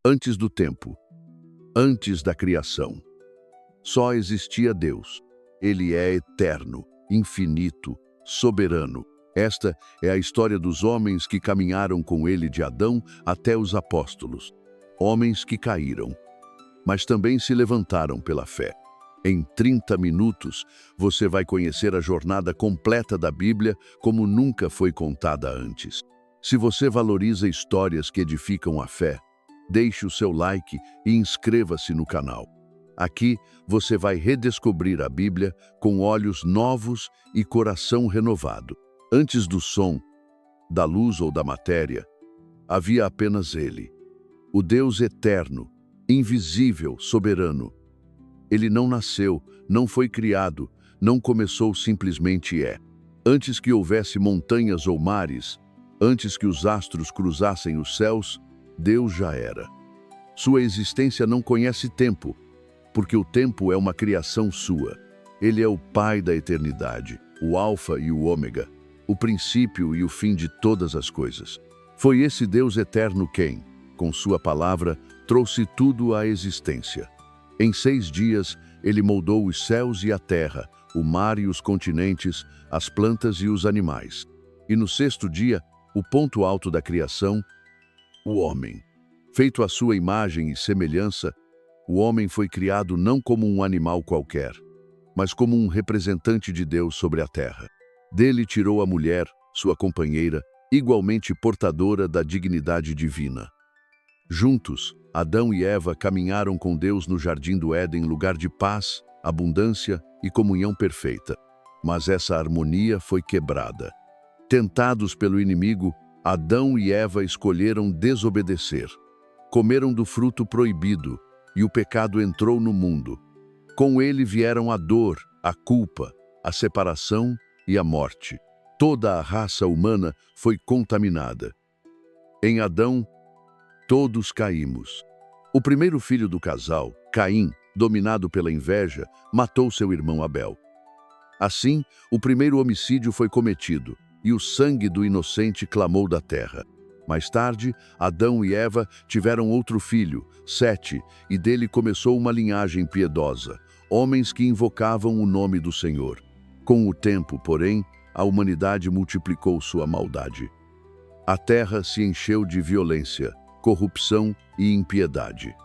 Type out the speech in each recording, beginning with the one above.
Antes do tempo, antes da criação, só existia Deus. Ele é eterno, infinito, soberano. Esta é a história dos homens que caminharam com ele de Adão até os apóstolos. Homens que caíram, mas também se levantaram pela fé. Em 30 minutos, você vai conhecer a jornada completa da Bíblia como nunca foi contada antes. Se você valoriza histórias que edificam a fé, deixe o seu like e inscreva-se no canal. Aqui você vai redescobrir a Bíblia com olhos novos e coração renovado. Antes do som, da luz ou da matéria, havia apenas Ele, o Deus eterno, invisível, soberano. Ele não nasceu, não foi criado, não começou, simplesmente é. Antes que houvesse montanhas ou mares, antes que os astros cruzassem os céus, Deus já era. Sua existência não conhece tempo, porque o tempo é uma criação sua. Ele é o Pai da eternidade, o Alfa e o Ômega, o princípio e o fim de todas as coisas. Foi esse Deus eterno quem, com sua palavra, trouxe tudo à existência. Em 6 dias, ele moldou os céus e a terra, o mar e os continentes, as plantas e os animais. E no 6º dia, o ponto alto da criação, o homem. Feito à sua imagem e semelhança, o homem foi criado não como um animal qualquer, mas como um representante de Deus sobre a terra. Dele tirou a mulher, sua companheira, igualmente portadora da dignidade divina. Juntos, Adão e Eva caminharam com Deus no jardim do Éden, lugar de paz, abundância e comunhão perfeita. Mas essa harmonia foi quebrada. Tentados pelo inimigo, Adão e Eva escolheram desobedecer. Comeram do fruto proibido e o pecado entrou no mundo. Com ele vieram a dor, a culpa, a separação e a morte. Toda a raça humana foi contaminada. Em Adão, todos caímos. O primeiro filho do casal, Caim, dominado pela inveja, matou seu irmão Abel. Assim, o primeiro homicídio foi cometido e o sangue do inocente clamou da terra. Mais tarde, Adão e Eva tiveram outro filho, Sete, e dele começou uma linhagem piedosa, homens que invocavam o nome do Senhor. Com o tempo, porém, a humanidade multiplicou sua maldade. A terra se encheu de violência, corrupção e impiedade.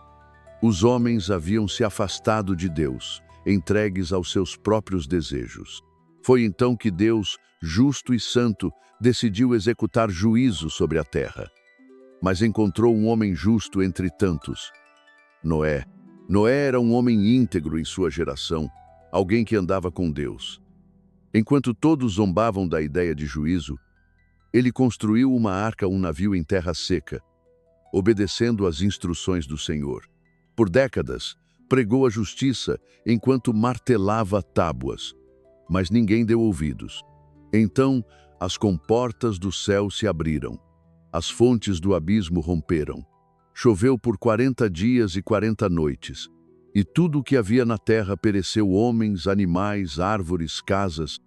Os homens haviam se afastado de Deus, entregues aos seus próprios desejos. Foi então que Deus, justo e santo, decidiu executar juízo sobre a terra. Mas encontrou um homem justo entre tantos: Noé. Noé era um homem íntegro em sua geração, alguém que andava com Deus. Enquanto todos zombavam da ideia de juízo, ele construiu uma arca, um navio em terra seca, obedecendo às instruções do Senhor. Por décadas, pregou a justiça enquanto martelava tábuas, mas ninguém deu ouvidos. Então, as comportas do céu se abriram, as fontes do abismo romperam. Choveu por 40 dias e 40 noites, e tudo o que havia na terra pereceu: homens, animais, árvores, casas.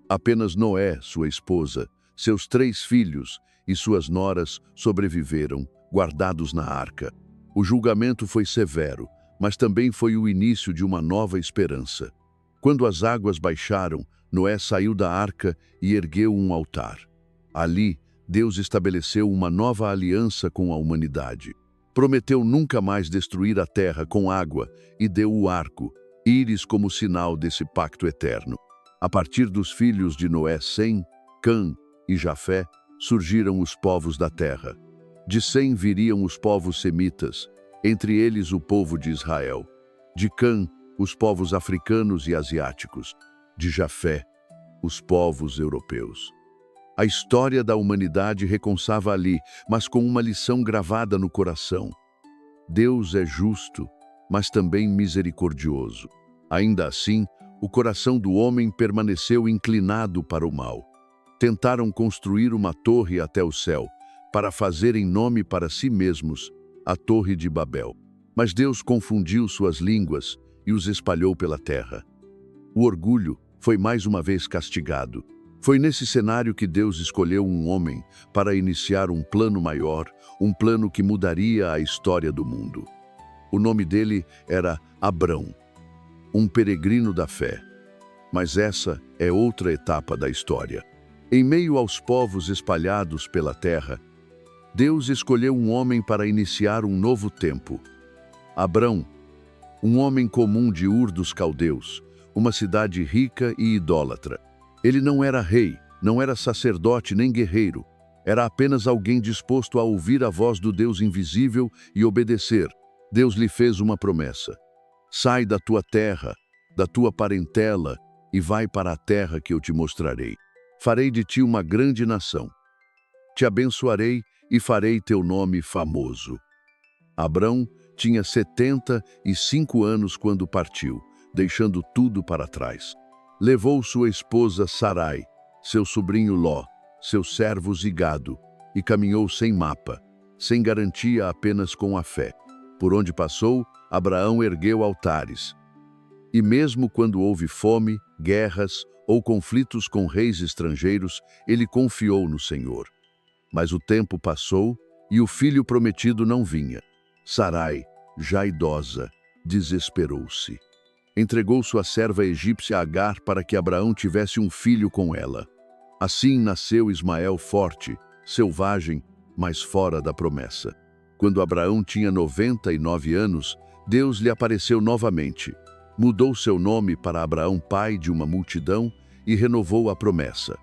Apenas Noé, sua esposa, seus 3 filhos e suas noras sobreviveram, guardados na arca. O julgamento foi severo, mas também foi o início de uma nova esperança. Quando as águas baixaram, Noé saiu da arca e ergueu um altar. Ali, Deus estabeleceu uma nova aliança com a humanidade. Prometeu nunca mais destruir a terra com água e deu o arco, íris, como sinal desse pacto eterno. A partir dos filhos de Noé, Sem, Cã e Jafé, surgiram os povos da terra. De Sem viriam os povos semitas, entre eles o povo de Israel. De Cã, os povos africanos e asiáticos. De Jafé, os povos europeus. A história da humanidade recomeçava ali, mas com uma lição gravada no coração. Deus é justo, mas também misericordioso. Ainda assim, o coração do homem permaneceu inclinado para o mal. Tentaram construir uma torre até o céu, para fazerem nome para si mesmos, a Torre de Babel. Mas Deus confundiu suas línguas e os espalhou pela terra. O orgulho foi mais uma vez castigado. Foi nesse cenário que Deus escolheu um homem para iniciar um plano maior, um plano que mudaria a história do mundo. O nome dele era Abrão, um peregrino da fé. Mas essa é outra etapa da história. Em meio aos povos espalhados pela terra, Deus escolheu um homem para iniciar um novo tempo. Abrão, um homem comum de Ur dos Caldeus, uma cidade rica e idólatra. Ele não era rei, não era sacerdote nem guerreiro. Era apenas alguém disposto a ouvir a voz do Deus invisível e obedecer. Deus lhe fez uma promessa. Sai da tua terra, da tua parentela, e vai para a terra que eu te mostrarei. Farei de ti uma grande nação. Te abençoarei e farei teu nome famoso. Abrão tinha 75 anos quando partiu, deixando tudo para trás. Levou sua esposa Sarai, seu sobrinho Ló, seus servos e gado, e caminhou sem mapa, sem garantia, apenas com a fé. Por onde passou, Abraão ergueu altares. E mesmo quando houve fome, guerras ou conflitos com reis estrangeiros, ele confiou no Senhor. Mas o tempo passou e o filho prometido não vinha. Sarai, já idosa, desesperou-se. Entregou sua serva egípcia Agar para que Abraão tivesse um filho com ela. Assim nasceu Ismael forte, selvagem, mas fora da promessa. Quando Abraão tinha 99 anos, Deus lhe apareceu novamente. Mudou seu nome para Abraão, pai de uma multidão, e renovou a promessa.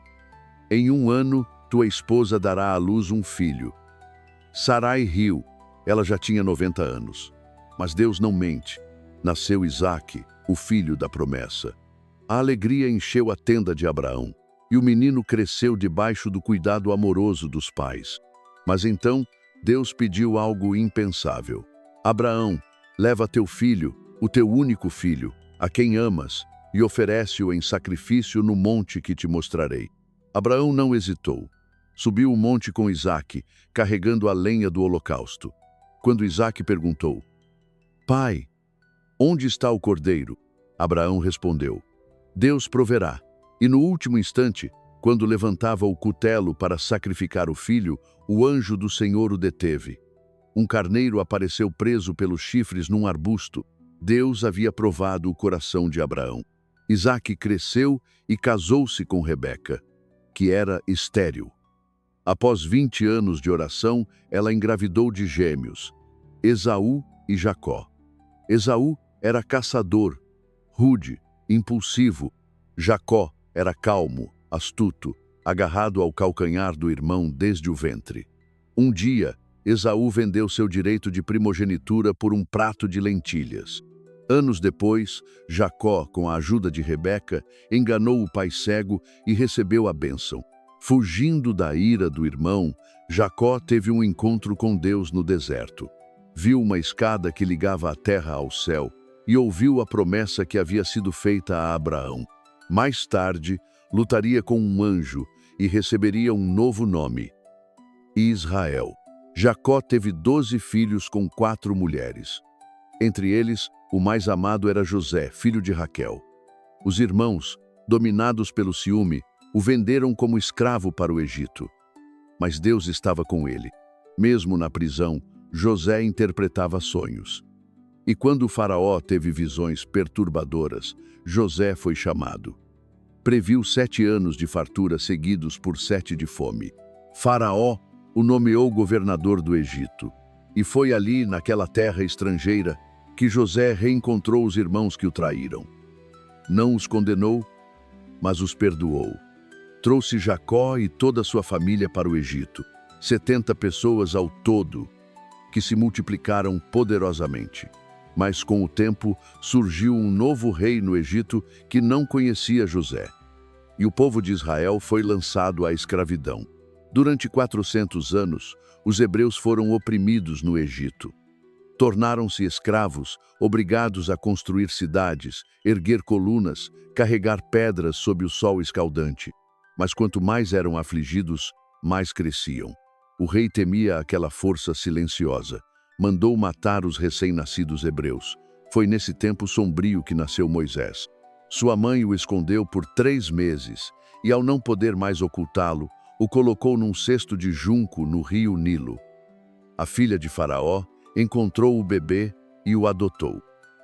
Em 1 ano, tua esposa dará à luz um filho. Sarai riu, ela já tinha 90 anos. Mas Deus não mente. Nasceu Isaque, o filho da promessa. A alegria encheu a tenda de Abraão, e o menino cresceu debaixo do cuidado amoroso dos pais. Mas então, Deus pediu algo impensável. Abraão, leva teu filho, o teu único filho, a quem amas, e oferece-o em sacrifício no monte que te mostrarei. Abraão não hesitou. Subiu o monte com Isaque, carregando a lenha do holocausto. Quando Isaque perguntou: Pai, onde está o cordeiro? Abraão respondeu: Deus proverá. E no último instante, quando levantava o cutelo para sacrificar o filho, o anjo do Senhor o deteve. Um carneiro apareceu preso pelos chifres num arbusto. Deus havia provado o coração de Abraão. Isaque cresceu e casou-se com Rebeca, que era estéril. Após 20 anos de oração, ela engravidou de gêmeos, Esaú e Jacó. Esaú era caçador, rude, impulsivo. Jacó era calmo, astuto, agarrado ao calcanhar do irmão desde o ventre. Um dia, Esaú vendeu seu direito de primogenitura por um prato de lentilhas. Anos depois, Jacó, com a ajuda de Rebeca, enganou o pai cego e recebeu a bênção. Fugindo da ira do irmão, Jacó teve um encontro com Deus no deserto. Viu uma escada que ligava a terra ao céu e ouviu a promessa que havia sido feita a Abraão. Mais tarde, lutaria com um anjo e receberia um novo nome: Israel. Jacó teve 12 filhos com 4 mulheres. Entre eles, o mais amado era José, filho de Raquel. Os irmãos, dominados pelo ciúme, o venderam como escravo para o Egito. Mas Deus estava com ele. Mesmo na prisão, José interpretava sonhos. E quando o faraó teve visões perturbadoras, José foi chamado. Previu 7 anos de fartura seguidos por 7 de fome. Faraó o nomeou governador do Egito. E foi ali, naquela terra estrangeira, que José reencontrou os irmãos que o traíram. Não os condenou, mas os perdoou. Trouxe Jacó e toda a sua família para o Egito, 70 pessoas ao todo, que se multiplicaram poderosamente. Mas com o tempo surgiu um novo rei no Egito que não conhecia José. E o povo de Israel foi lançado à escravidão. Durante 400 anos, os hebreus foram oprimidos no Egito. Tornaram-se escravos, obrigados a construir cidades, erguer colunas, carregar pedras sob o sol escaldante. Mas quanto mais eram afligidos, mais cresciam. O rei temia aquela força silenciosa. Mandou matar os recém-nascidos hebreus. Foi nesse tempo sombrio que nasceu Moisés. Sua mãe o escondeu por 3 meses, e, ao não poder mais ocultá-lo, o colocou num cesto de junco no rio Nilo. A filha de Faraó encontrou o bebê e o adotou.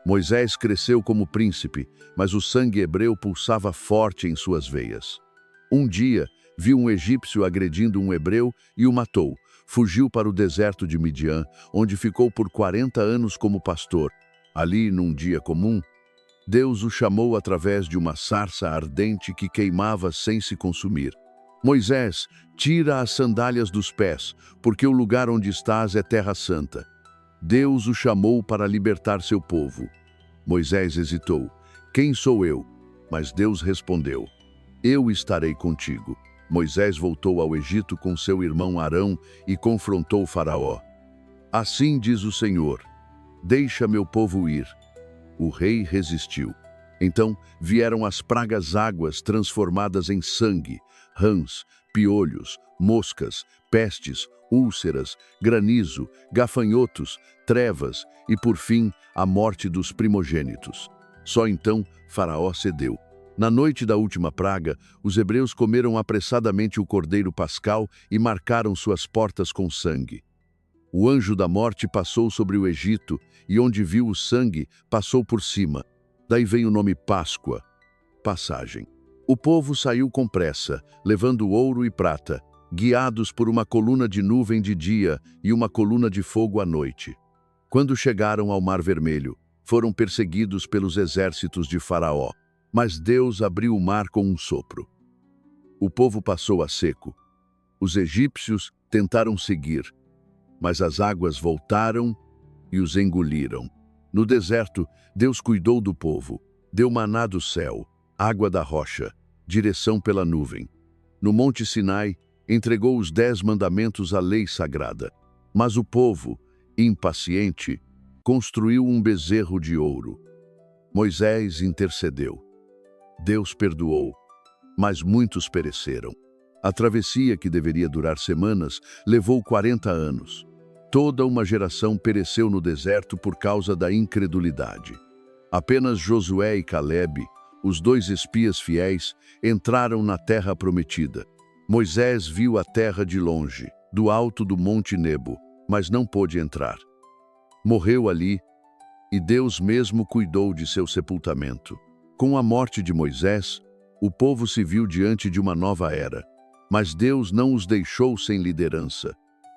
Moisés cresceu como príncipe, mas o sangue hebreu pulsava forte em suas veias. Um dia, viu um egípcio agredindo um hebreu e o matou. Fugiu para o deserto de Midian, onde ficou por 40 anos como pastor. Ali, num dia comum, Deus o chamou através de uma sarça ardente que queimava sem se consumir. Moisés, tira as sandálias dos pés, porque o lugar onde estás é terra santa. Deus o chamou para libertar seu povo. Moisés hesitou. Quem sou eu? Mas Deus respondeu: eu estarei contigo. Moisés voltou ao Egito com seu irmão Arão e confrontou Faraó. Assim diz o Senhor: deixa meu povo ir. O rei resistiu. Então vieram as pragas águas transformadas em sangue, rãs, piolhos, moscas, pestes, úlceras, granizo, gafanhotos, trevas e, por fim, a morte dos primogênitos. Só então Faraó cedeu. Na noite da última praga, os hebreus comeram apressadamente o cordeiro pascal e marcaram suas portas com sangue. O anjo da morte passou sobre o Egito e, onde viu o sangue, passou por cima. Daí vem o nome Páscoa, passagem. O povo saiu com pressa, levando ouro e prata, guiados por uma coluna de nuvem de dia e uma coluna de fogo à noite. Quando chegaram ao Mar Vermelho, foram perseguidos pelos exércitos de Faraó, mas Deus abriu o mar com um sopro. O povo passou a seco. Os egípcios tentaram seguir, mas as águas voltaram e os engoliram. No deserto, Deus cuidou do povo, deu maná do céu, água da rocha, direção pela nuvem. No Monte Sinai, entregou os 10 mandamentos à lei sagrada. Mas o povo, impaciente, construiu um bezerro de ouro. Moisés intercedeu. Deus perdoou, mas muitos pereceram. A travessia, que deveria durar semanas, levou 40 anos. Toda uma geração pereceu no deserto por causa da incredulidade. Apenas Josué e Calebe, os 2 espias fiéis, entraram na terra prometida. Moisés viu a terra de longe, do alto do Monte Nebo, mas não pôde entrar. Morreu ali, e Deus mesmo cuidou de seu sepultamento. Com a morte de Moisés, o povo se viu diante de uma nova era. Mas Deus não os deixou sem liderança.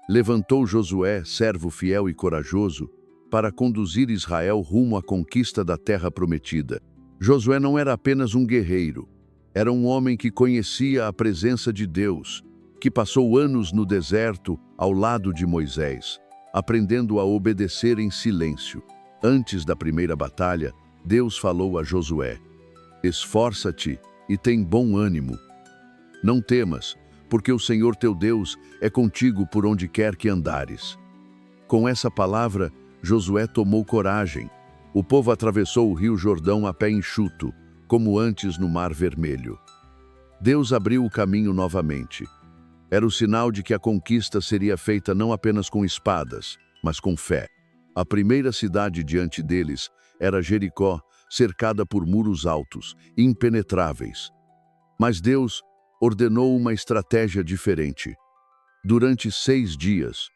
Levantou Josué, servo fiel e corajoso, para conduzir Israel rumo à conquista da terra prometida. Josué não era apenas um guerreiro. Era um homem que conhecia a presença de Deus, que passou anos no deserto ao lado de Moisés, aprendendo a obedecer em silêncio. Antes da primeira batalha, Deus falou a Josué: esforça-te e tem bom ânimo. Não temas, porque o Senhor teu Deus é contigo por onde quer que andares. Com essa palavra, Josué tomou coragem. O povo atravessou o rio Jordão a pé enxuto, como antes no Mar Vermelho. Deus abriu o caminho novamente. Era o sinal de que a conquista seria feita não apenas com espadas, mas com fé. A primeira cidade diante deles era Jericó, cercada por muros altos, impenetráveis. Mas Deus ordenou uma estratégia diferente. Durante 6 dias,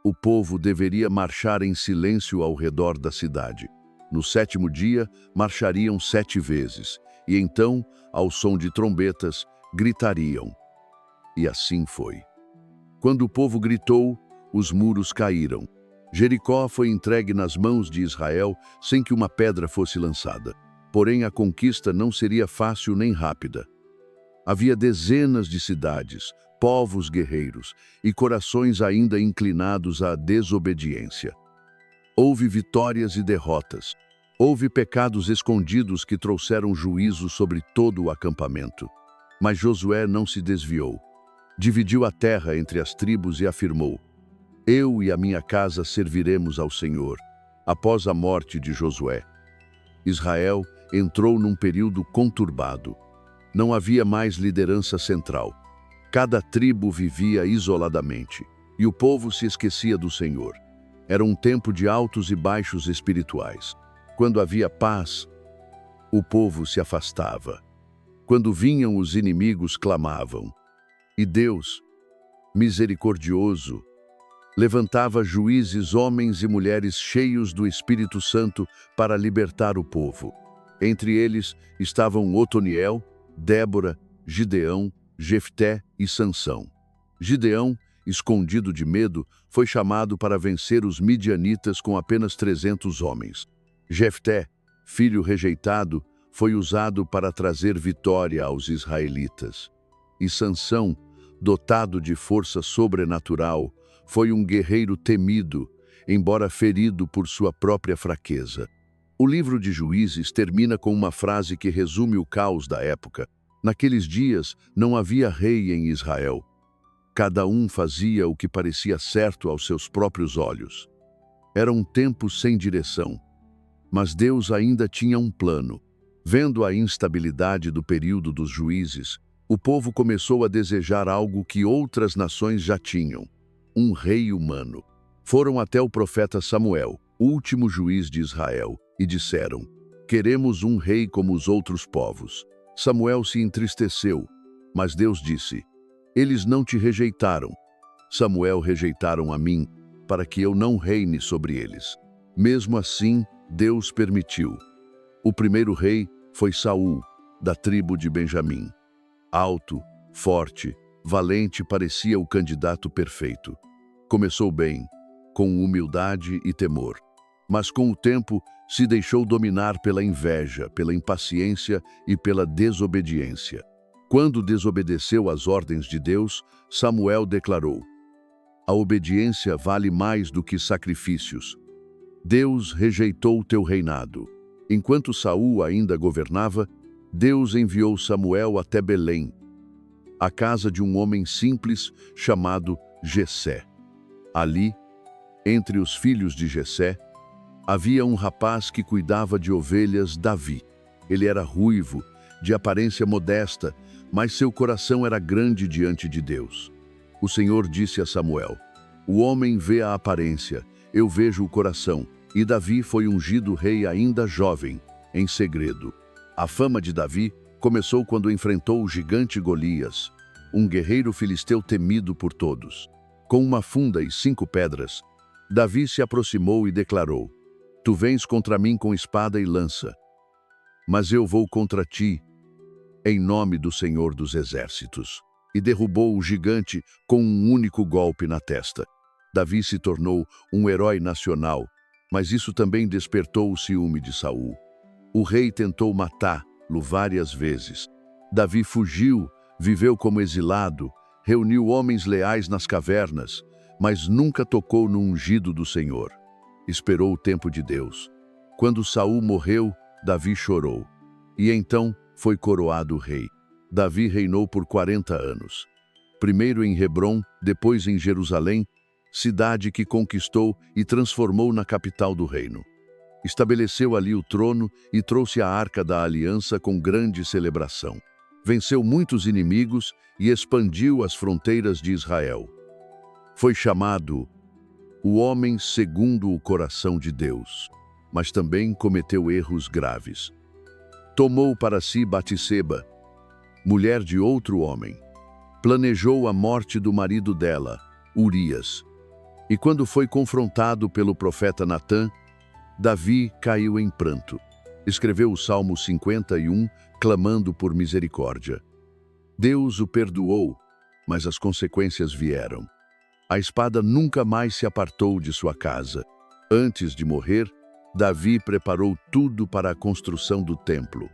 o povo deveria marchar em silêncio ao redor da cidade. No 7º dia, marchariam 7 vezes, e então, ao som de trombetas, gritariam. E assim foi. Quando o povo gritou, os muros caíram. Jericó foi entregue nas mãos de Israel sem que uma pedra fosse lançada. Porém, a conquista não seria fácil nem rápida. Havia dezenas de cidades, povos guerreiros e corações ainda inclinados à desobediência. Houve vitórias e derrotas. Houve pecados escondidos que trouxeram juízo sobre todo o acampamento. Mas Josué não se desviou. Dividiu a terra entre as tribos e afirmou: eu e a minha casa serviremos ao Senhor. Após a morte de Josué, Israel entrou num período conturbado. Não havia mais liderança central. Cada tribo vivia isoladamente, e o povo se esquecia do Senhor. Era um tempo de altos e baixos espirituais. Quando havia paz, o povo se afastava. Quando vinham os inimigos, clamavam. E Deus, misericordioso, levantava juízes, homens e mulheres cheios do Espírito Santo para libertar o povo. Entre eles estavam Otoniel, Débora, Gideão, Jefté e Sansão. Gideão, escondido de medo, foi chamado para vencer os midianitas com apenas 300 homens. Jefté, filho rejeitado, foi usado para trazer vitória aos israelitas. E Sansão, dotado de força sobrenatural, foi um guerreiro temido, embora ferido por sua própria fraqueza. O livro de Juízes termina com uma frase que resume o caos da época. Naqueles dias não havia rei em Israel. Cada um fazia o que parecia certo aos seus próprios olhos. Era um tempo sem direção. Mas Deus ainda tinha um plano. Vendo a instabilidade do período dos juízes, o povo começou a desejar algo que outras nações já tinham: um rei humano. Foram até o profeta Samuel, último juiz de Israel, e disseram: queremos um rei como os outros povos. Samuel se entristeceu, mas Deus disse: eles não te rejeitaram. Samuel rejeitaram a mim, para que eu não reine sobre eles. Mesmo assim, Deus permitiu. O primeiro rei foi Saul, da tribo de Benjamim. Alto, forte, valente, parecia o candidato perfeito. Começou bem, com humildade e temor. Mas com o tempo se deixou dominar pela inveja, pela impaciência e pela desobediência. Quando desobedeceu às ordens de Deus, Samuel declarou: a obediência vale mais do que sacrifícios. Deus rejeitou teu reinado. Enquanto Saul ainda governava, Deus enviou Samuel até Belém, a casa de um homem simples chamado Jessé. Ali, entre os filhos de Jessé, havia um rapaz que cuidava de ovelhas, Davi. Ele era ruivo, de aparência modesta, mas seu coração era grande diante de Deus. O Senhor disse a Samuel: o homem vê a aparência, eu vejo o coração. E Davi foi ungido rei ainda jovem, em segredo. A fama de Davi começou quando enfrentou o gigante Golias, um guerreiro filisteu temido por todos. Com uma funda e 5 pedras, Davi se aproximou e declarou: tu vens contra mim com espada e lança, mas eu vou contra ti, em nome do Senhor dos Exércitos. E derrubou o gigante com um único golpe na testa. Davi se tornou um herói nacional, mas isso também despertou o ciúme de Saul. O rei tentou matá-lo várias vezes. Davi fugiu, viveu como exilado, reuniu homens leais nas cavernas, mas nunca tocou no ungido do Senhor. Esperou o tempo de Deus. Quando Saul morreu, Davi chorou. E então foi coroado rei. Davi reinou por 40 anos. Primeiro em Hebrom, depois em Jerusalém, cidade que conquistou e transformou na capital do reino. Estabeleceu ali o trono e trouxe a Arca da Aliança com grande celebração. Venceu muitos inimigos e expandiu as fronteiras de Israel. Foi chamado o homem segundo o coração de Deus, mas também cometeu erros graves. Tomou para si Batseba, mulher de outro homem. Planejou a morte do marido dela, Urias. E quando foi confrontado pelo profeta Natã, Davi caiu em pranto. Escreveu o Salmo 51, clamando por misericórdia. Deus o perdoou, mas as consequências vieram. A espada nunca mais se apartou de sua casa. Antes de morrer, Davi preparou tudo para a construção do templo.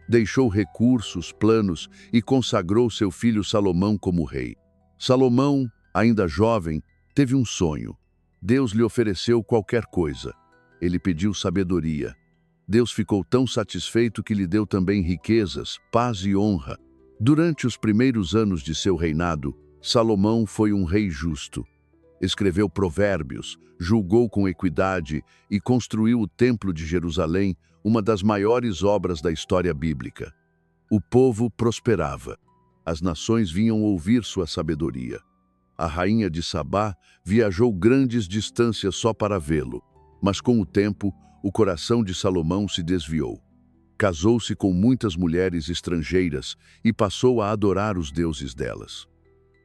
Deixou recursos, planos e consagrou seu filho Salomão como rei. Salomão, ainda jovem, teve um sonho. Deus lhe ofereceu qualquer coisa. Ele pediu sabedoria. Deus ficou tão satisfeito que lhe deu também riquezas, paz e honra. Durante os primeiros anos de seu reinado, Salomão foi um rei justo. Escreveu provérbios, julgou com equidade e construiu o Templo de Jerusalém, uma das maiores obras da história bíblica. O povo prosperava. As nações vinham ouvir sua sabedoria. A rainha de Sabá viajou grandes distâncias só para vê-lo, mas com o tempo, o coração de Salomão se desviou. casou-se com muitas mulheres estrangeiras e passou a adorar os deuses delas.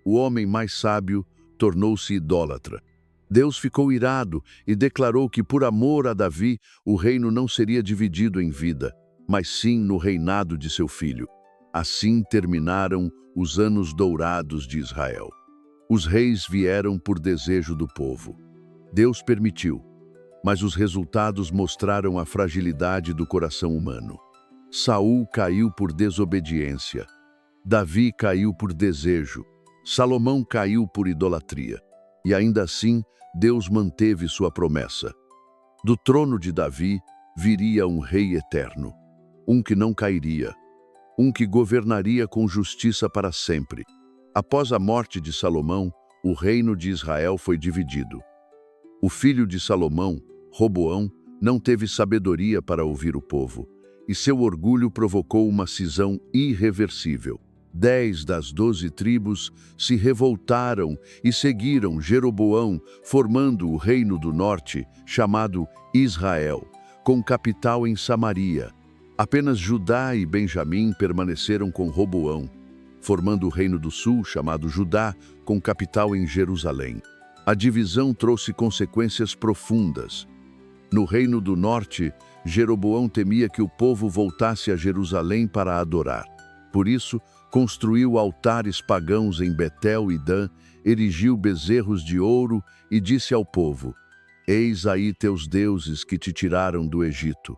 O homem mais sábio tornou-se idólatra. Deus ficou irado e declarou que, por amor a Davi, o reino não seria dividido em vida, mas sim no reinado de seu filho. Assim terminaram os anos dourados de Israel. Os reis vieram por desejo do povo. Deus permitiu, mas os resultados mostraram a fragilidade do coração humano. Saul caiu por desobediência. Davi caiu por desejo. Salomão caiu por idolatria. E ainda assim, Deus manteve sua promessa. Do trono de Davi viria um rei eterno, um que não cairia, um que governaria com justiça para sempre. Após a morte de Salomão, o reino de Israel foi dividido. O filho de Salomão, Roboão, não teve sabedoria para ouvir o povo, e seu orgulho provocou uma cisão irreversível. 10 das 12 tribos se revoltaram e seguiram Jeroboão, formando o reino do norte, chamado Israel, com capital em Samaria. Apenas Judá e Benjamim permaneceram com Roboão, formando o reino do sul, chamado Judá, com capital em Jerusalém. A divisão trouxe consequências profundas. No reino do norte, Jeroboão temia que o povo voltasse a Jerusalém para adorar. Por isso, construiu altares pagãos em Betel e Dan, erigiu bezerros de ouro e disse ao povo: "Eis aí teus deuses que te tiraram do Egito."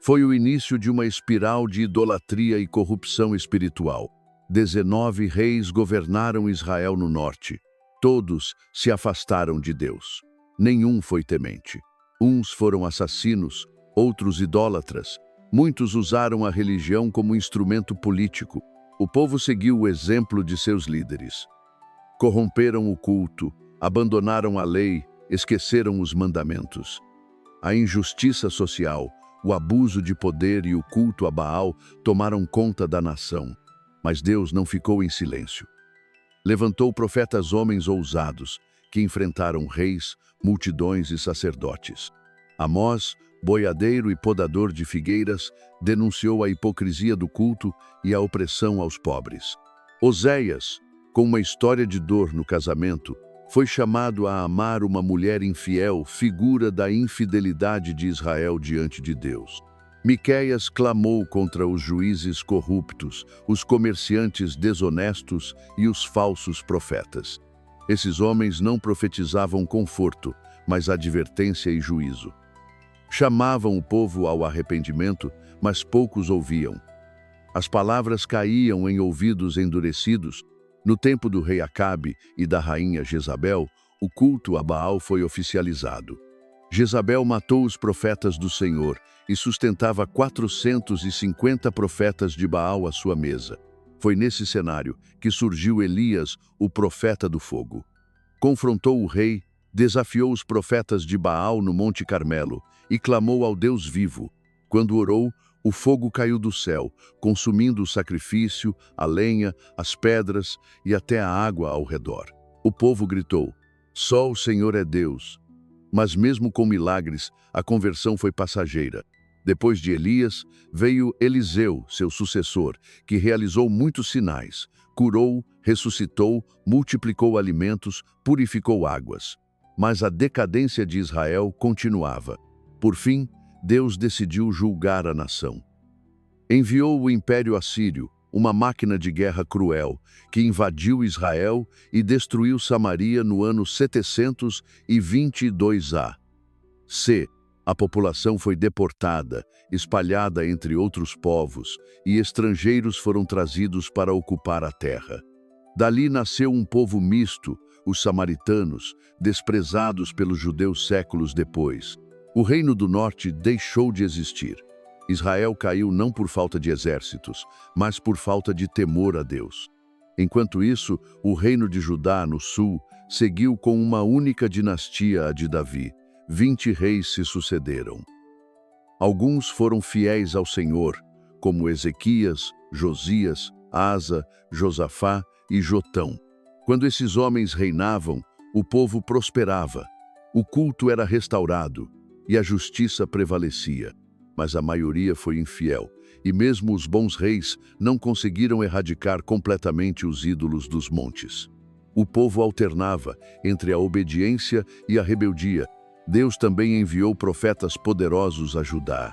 Foi o início de uma espiral de idolatria e corrupção espiritual. 19 reis governaram Israel no norte. Todos se afastaram de Deus. Nenhum foi temente. Uns foram assassinos, outros idólatras. Muitos usaram a religião como instrumento político. O povo seguiu o exemplo de seus líderes. Corromperam o culto, abandonaram a lei, esqueceram os mandamentos. A injustiça social, o abuso de poder e o culto a Baal tomaram conta da nação. Mas Deus não ficou em silêncio. Levantou profetas homens ousados, que enfrentaram reis, multidões e sacerdotes. Amós, boiadeiro e podador de figueiras, denunciou a hipocrisia do culto e a opressão aos pobres. Oséias, com uma história de dor no casamento, foi chamado a amar uma mulher infiel, figura da infidelidade de Israel diante de Deus. Miqueias clamou contra os juízes corruptos, os comerciantes desonestos e os falsos profetas. Esses homens não profetizavam conforto, mas advertência e juízo. Chamavam o povo ao arrependimento, mas poucos ouviam. As palavras caíam em ouvidos endurecidos. No tempo do rei Acabe e da rainha Jezabel, o culto a Baal foi oficializado. Jezabel matou os profetas do Senhor e sustentava 450 profetas de Baal à sua mesa. Foi nesse cenário que surgiu Elias, o profeta do fogo. Confrontou o rei, desafiou os profetas de Baal no Monte Carmelo e clamou ao Deus vivo. Quando orou, o fogo caiu do céu, consumindo o sacrifício, a lenha, as pedras e até a água ao redor. O povo gritou: "Só o Senhor é Deus." Mas mesmo com milagres, a conversão foi passageira. Depois de Elias, veio Eliseu, seu sucessor, que realizou muitos sinais, curou, ressuscitou, multiplicou alimentos, purificou águas. Mas a decadência de Israel continuava. Por fim, Deus decidiu julgar a nação. Enviou o Império Assírio, uma máquina de guerra cruel, que invadiu Israel e destruiu Samaria no ano 722 a.C. A população foi deportada, espalhada entre outros povos, e estrangeiros foram trazidos para ocupar a terra. Dali nasceu um povo misto, os samaritanos, desprezados pelos judeus séculos depois. O Reino do Norte deixou de existir. Israel caiu não por falta de exércitos, mas por falta de temor a Deus. Enquanto isso, o reino de Judá, no sul, seguiu com uma única dinastia, a de Davi. 20 reis se sucederam. Alguns foram fiéis ao Senhor, como Ezequias, Josias, Asa, Josafá e Jotão. Quando esses homens reinavam, o povo prosperava, o culto era restaurado e a justiça prevalecia. mas a maioria foi infiel, e mesmo os bons reis não conseguiram erradicar completamente os ídolos dos montes. O povo alternava entre a obediência e a rebeldia. Deus também enviou profetas poderosos a Judá.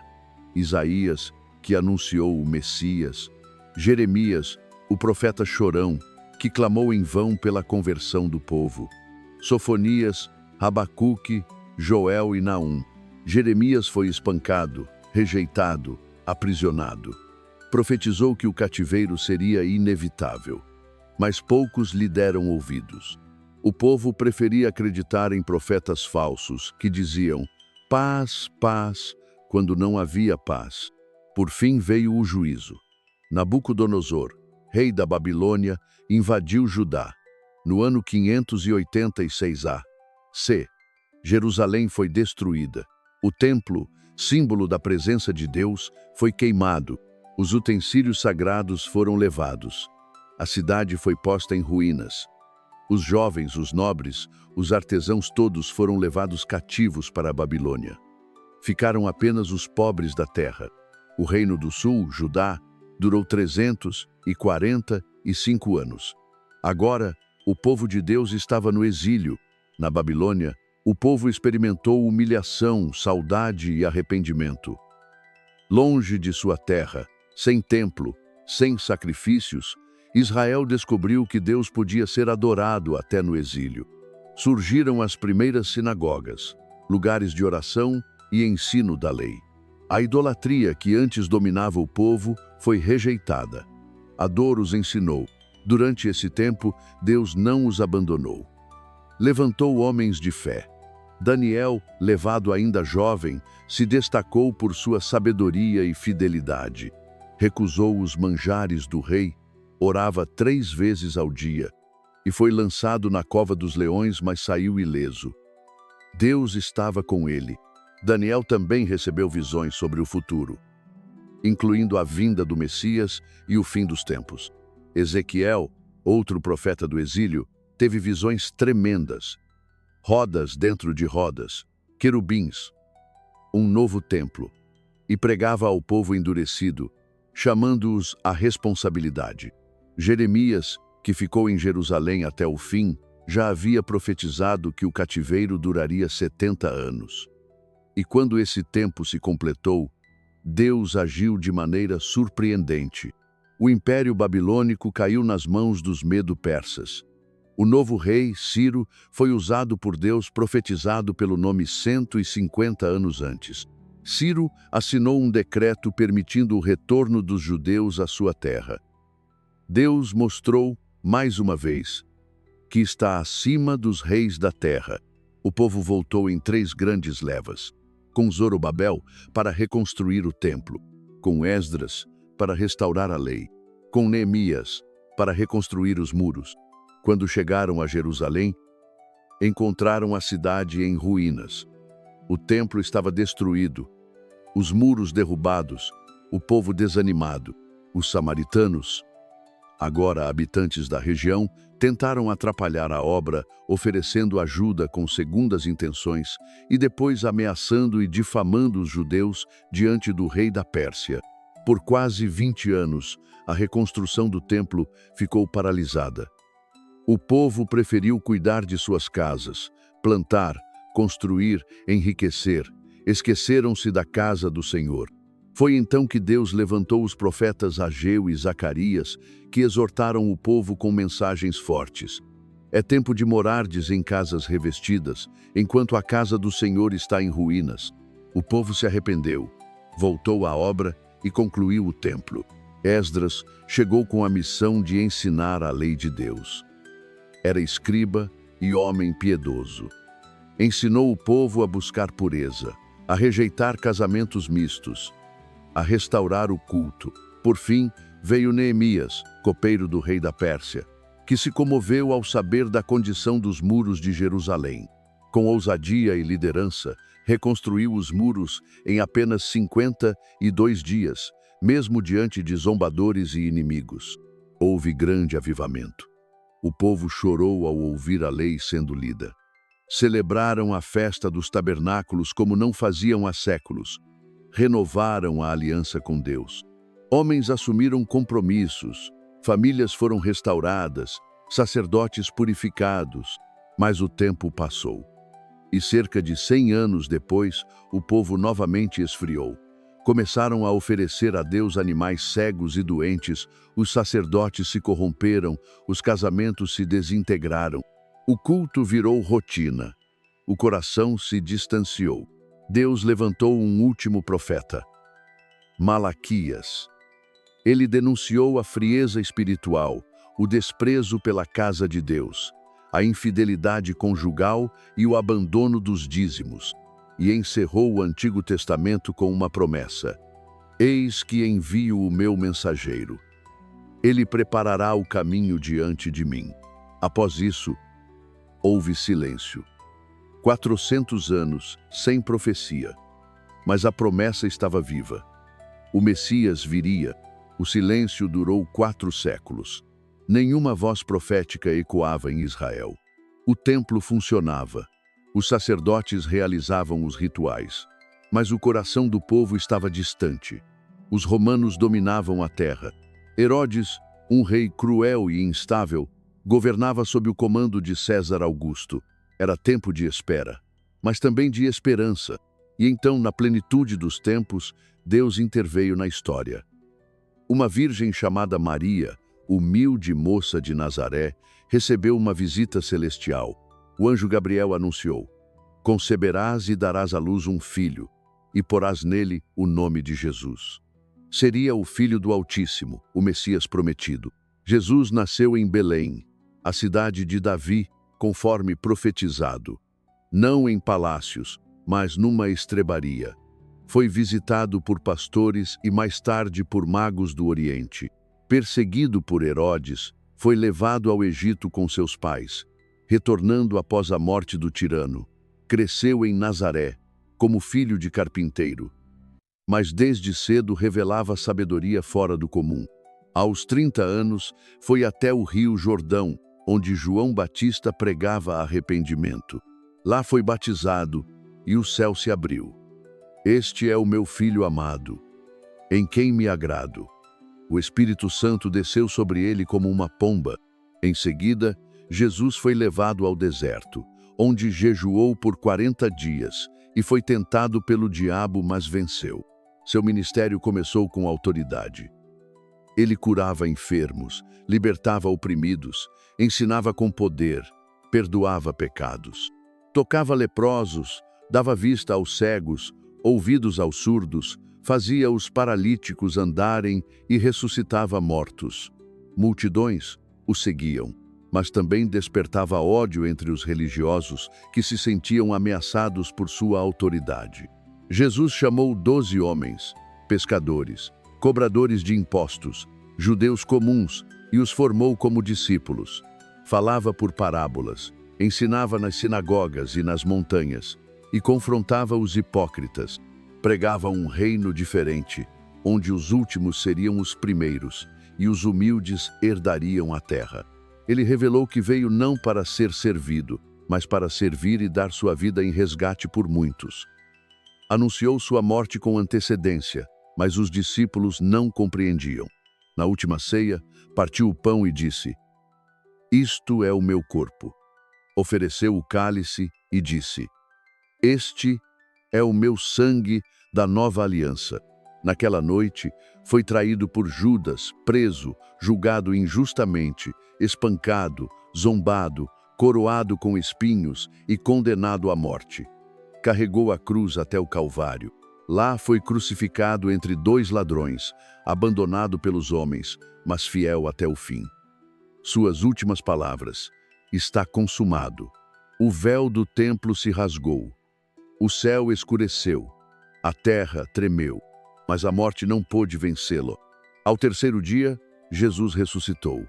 Isaías, que anunciou o Messias. Jeremias, o profeta chorão, que clamou em vão pela conversão do povo. Sofonias, Abacuque, Joel e Naum. Jeremias foi espancado, rejeitado, aprisionado. Profetizou que o cativeiro seria inevitável, mas poucos lhe deram ouvidos. O povo preferia acreditar em profetas falsos que diziam paz, paz, quando não havia paz. Por fim veio o juízo. Nabucodonosor, rei da Babilônia, invadiu Judá. No ano 586 a.C., Jerusalém foi destruída. O templo, símbolo da presença de Deus, foi queimado. Os utensílios sagrados foram levados. A cidade foi posta em ruínas. Os jovens, os nobres, os artesãos todos foram levados cativos para a Babilônia. Ficaram apenas os pobres da terra. O reino do sul, Judá, durou 345 anos. Agora, o povo de Deus estava no exílio. Na Babilônia, o povo experimentou humilhação, saudade e arrependimento. Longe de sua terra, sem templo, sem sacrifícios, Israel descobriu que Deus podia ser adorado até no exílio. Surgiram as primeiras sinagogas, lugares de oração e ensino da lei. A idolatria que antes dominava o povo foi rejeitada. A dor os ensinou. Durante esse tempo, Deus não os abandonou. Levantou homens de fé. Daniel, levado ainda jovem, se destacou por sua sabedoria e fidelidade. Recusou os manjares do rei, orava 3 vezes ao dia e foi lançado na cova dos leões, mas saiu ileso. Deus estava com ele. Daniel também recebeu visões sobre o futuro, incluindo a vinda do Messias e o fim dos tempos. Ezequiel, outro profeta do exílio, teve visões tremendas. Rodas dentro de rodas, querubins, um novo templo, e pregava ao povo endurecido, chamando-os à responsabilidade. Jeremias, que ficou em Jerusalém até o fim, já havia profetizado que o cativeiro duraria 70 anos. E quando esse tempo se completou, Deus agiu de maneira surpreendente. O Império Babilônico caiu nas mãos dos Medo-Persas. O novo rei, Ciro, foi usado por Deus profetizado pelo nome 150 anos antes. Ciro assinou um decreto permitindo o retorno dos judeus à sua terra. Deus mostrou, mais uma vez, que está acima dos reis da terra. O povo voltou em 3 grandes levas. Com Zorobabel, para reconstruir o templo. Com Esdras, para restaurar a lei. Com Neemias, para reconstruir os muros. Quando chegaram a Jerusalém, encontraram a cidade em ruínas. O templo estava destruído, os muros derrubados, o povo desanimado. Os samaritanos, agora habitantes da região, tentaram atrapalhar a obra, oferecendo ajuda com segundas intenções e depois ameaçando e difamando os judeus diante do rei da Pérsia. Por quase 20 anos, a reconstrução do templo ficou paralisada. O povo preferiu cuidar de suas casas, plantar, construir, enriquecer. Esqueceram-se da casa do Senhor. Foi então que Deus levantou os profetas Ageu e Zacarias, que exortaram o povo com mensagens fortes. É tempo de morardes em casas revestidas, enquanto a casa do Senhor está em ruínas. O povo se arrependeu, voltou à obra e concluiu o templo. Esdras chegou com a missão de ensinar a lei de Deus. Era escriba e homem piedoso. Ensinou o povo a buscar pureza, a rejeitar casamentos mistos, a restaurar o culto. Por fim, veio Neemias, copeiro do rei da Pérsia, que se comoveu ao saber da condição dos muros de Jerusalém. Com ousadia e liderança, reconstruiu os muros em apenas 52 dias, mesmo diante de zombadores e inimigos. Houve grande avivamento. O povo chorou ao ouvir a lei sendo lida. Celebraram a festa dos tabernáculos como não faziam há séculos. renovaram a aliança com Deus. Homens assumiram compromissos, famílias foram restauradas, sacerdotes purificados, mas o tempo passou. E cerca de 100 anos depois, o povo novamente esfriou. Começaram a oferecer a Deus animais cegos e doentes, os sacerdotes se corromperam, os casamentos se desintegraram. O culto virou rotina. O coração se distanciou. Deus levantou um último profeta, Malaquias. Ele denunciou a frieza espiritual, o desprezo pela casa de Deus, a infidelidade conjugal e o abandono dos dízimos, e encerrou o Antigo Testamento com uma promessa: Eis que envio o meu mensageiro. Ele preparará o caminho diante de mim. Após isso, houve silêncio. 400 anos sem profecia, mas a promessa estava viva. O Messias viria. O silêncio durou 4 séculos. Nenhuma voz profética ecoava em Israel. O templo funcionava. Os sacerdotes realizavam os rituais. Mas o coração do povo estava distante. Os romanos dominavam a terra. Herodes, um rei cruel e instável, governava sob o comando de César Augusto. Era tempo de espera, mas também de esperança. E então, na plenitude dos tempos, Deus interveio na história. Uma virgem chamada Maria, humilde moça de Nazaré, recebeu uma visita celestial. O anjo Gabriel anunciou: Conceberás e darás à luz um filho, e porás nele o nome de Jesus. Seria o Filho do Altíssimo, o Messias prometido. Jesus nasceu em Belém, a cidade de Davi, conforme profetizado. Não em palácios, mas numa estrebaria. Foi visitado por pastores e mais tarde por magos do Oriente. Perseguido por Herodes, foi levado ao Egito com seus pais. Retornando após a morte do tirano, cresceu em Nazaré, como filho de carpinteiro. Mas desde cedo revelava sabedoria fora do comum. Aos 30 anos, foi até o rio Jordão, onde João Batista pregava arrependimento. Lá foi batizado e o céu se abriu. Este é o meu filho amado, em quem me agrado. O Espírito Santo desceu sobre ele como uma pomba. Em seguida, Jesus foi levado ao deserto, onde jejuou por 40 dias e foi tentado pelo diabo, mas venceu. Seu ministério começou com autoridade. Ele curava enfermos, libertava oprimidos, ensinava com poder, perdoava pecados. Tocava leprosos, dava vista aos cegos, ouvidos aos surdos, fazia os paralíticos andarem e ressuscitava mortos. Multidões o seguiam, mas também despertava ódio entre os religiosos que se sentiam ameaçados por sua autoridade. Jesus chamou 12 homens, pescadores, cobradores de impostos, judeus comuns, e os formou como discípulos. Falava por parábolas, ensinava nas sinagogas e nas montanhas, e confrontava os hipócritas. Pregava um reino diferente, onde os últimos seriam os primeiros, e os humildes herdariam a terra. Ele revelou que veio não para ser servido, mas para servir e dar sua vida em resgate por muitos. Anunciou sua morte com antecedência, mas os discípulos não compreendiam. Na última ceia, partiu o pão e disse: Isto é o meu corpo. Ofereceu o cálice e disse: Este é o meu sangue da nova aliança. Naquela noite, foi traído por Judas, preso, julgado injustamente, espancado, zombado, coroado com espinhos e condenado à morte. Carregou a cruz até o Calvário. Lá foi crucificado entre 2 ladrões, abandonado pelos homens, mas fiel até o fim. Suas últimas palavras: Está consumado. O véu do templo se rasgou. O céu escureceu. A terra tremeu. Mas a morte não pôde vencê-lo. Ao 3º dia, Jesus ressuscitou.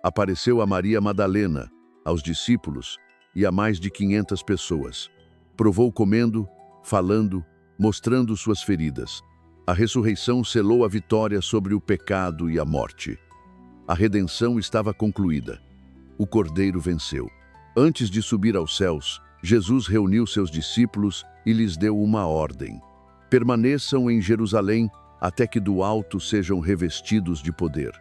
Apareceu a Maria Madalena, aos discípulos e a mais de 500 pessoas. Provou comendo, falando, mostrando suas feridas. A ressurreição selou a vitória sobre o pecado e a morte. A redenção estava concluída. O Cordeiro venceu. Antes de subir aos céus, Jesus reuniu seus discípulos e lhes deu uma ordem: Permaneçam em Jerusalém até que do alto sejam revestidos de poder.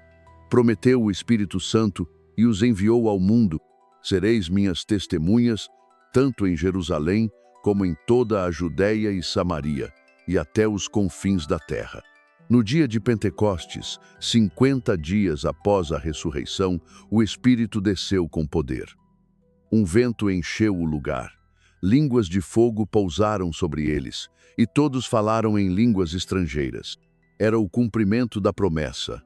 Prometeu o Espírito Santo e os enviou ao mundo. Sereis minhas testemunhas, tanto em Jerusalém como em toda a Judéia e Samaria, e até os confins da terra. No dia de Pentecostes, 50 dias após a ressurreição, o Espírito desceu com poder. Um vento encheu o lugar. Línguas de fogo pousaram sobre eles, e todos falaram em línguas estrangeiras. Era o cumprimento da promessa.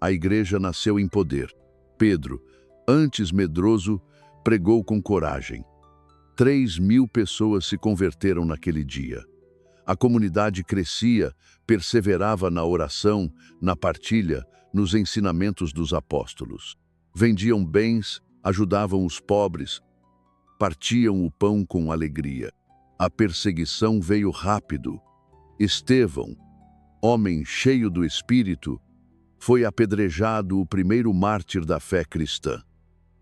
A igreja nasceu em poder. Pedro, antes medroso, pregou com coragem. 3.000 pessoas se converteram naquele dia. A comunidade crescia, perseverava na oração, na partilha, nos ensinamentos dos apóstolos. Vendiam bens, ajudavam os pobres, partiam o pão com alegria. A perseguição veio rápido. Estevão, homem cheio do Espírito, foi apedrejado, o primeiro mártir da fé cristã.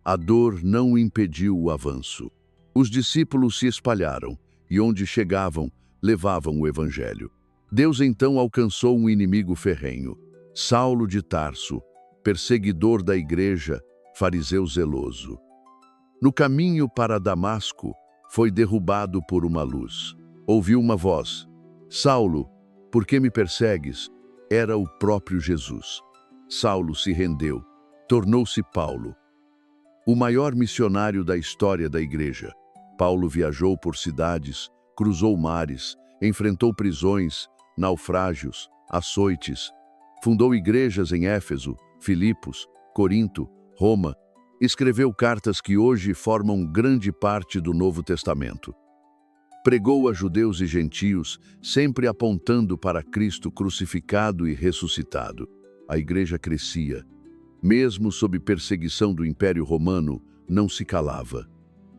A dor não impediu o avanço. Os discípulos se espalharam e, onde chegavam, levavam o Evangelho. Deus então alcançou um inimigo ferrenho, Saulo de Tarso, perseguidor da igreja, fariseu zeloso. No caminho para Damasco, foi derrubado por uma luz. Ouviu uma voz: Saulo, por que me persegues? Era o próprio Jesus. Saulo se rendeu, tornou-se Paulo, o maior missionário da história da igreja. Paulo viajou por cidades, cruzou mares, enfrentou prisões, naufrágios, açoites, fundou igrejas em Éfeso, Filipos, Corinto, Roma, escreveu cartas que hoje formam grande parte do Novo Testamento. Pregou a judeus e gentios, sempre apontando para Cristo crucificado e ressuscitado. A igreja crescia. Mesmo sob perseguição do Império Romano, não se calava.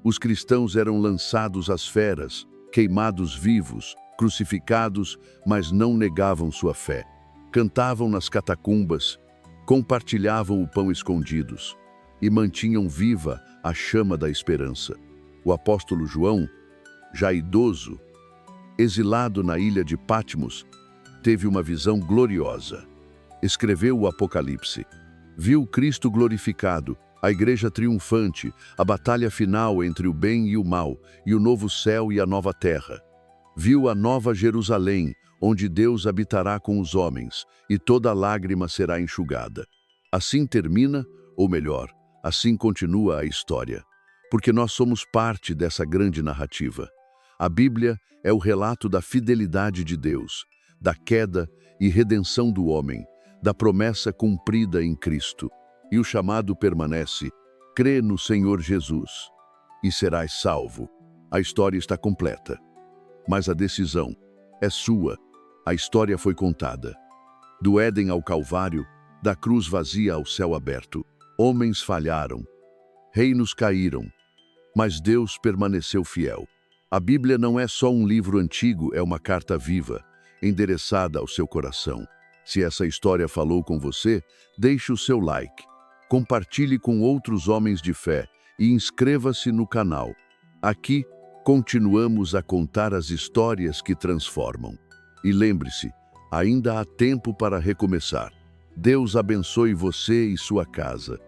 Os cristãos eram lançados às feras, queimados vivos, crucificados, mas não negavam sua fé. Cantavam nas catacumbas, compartilhavam o pão escondidos e mantinham viva a chama da esperança. O apóstolo João, já idoso, exilado na ilha de Patmos, teve uma visão gloriosa. Escreveu o Apocalipse. Viu Cristo glorificado, a igreja triunfante, a batalha final entre o bem e o mal, e o novo céu e a nova terra. Viu a nova Jerusalém, onde Deus habitará com os homens, e toda lágrima será enxugada. Assim termina, ou melhor, assim continua a história, porque nós somos parte dessa grande narrativa. A Bíblia é o relato da fidelidade de Deus, da queda e redenção do homem, da promessa cumprida em Cristo. E o chamado permanece: crê no Senhor Jesus e serás salvo. A história está completa, mas a decisão é sua. A história foi contada. Do Éden ao Calvário, da cruz vazia ao céu aberto. Homens falharam, reinos caíram, mas Deus permaneceu fiel. A Bíblia não é só um livro antigo, é uma carta viva, endereçada ao seu coração. Se essa história falou com você, deixe o seu like. Compartilhe com outros homens de fé e inscreva-se no canal. Aqui, continuamos a contar as histórias que transformam. E lembre-se, ainda há tempo para recomeçar. Deus abençoe você e sua casa.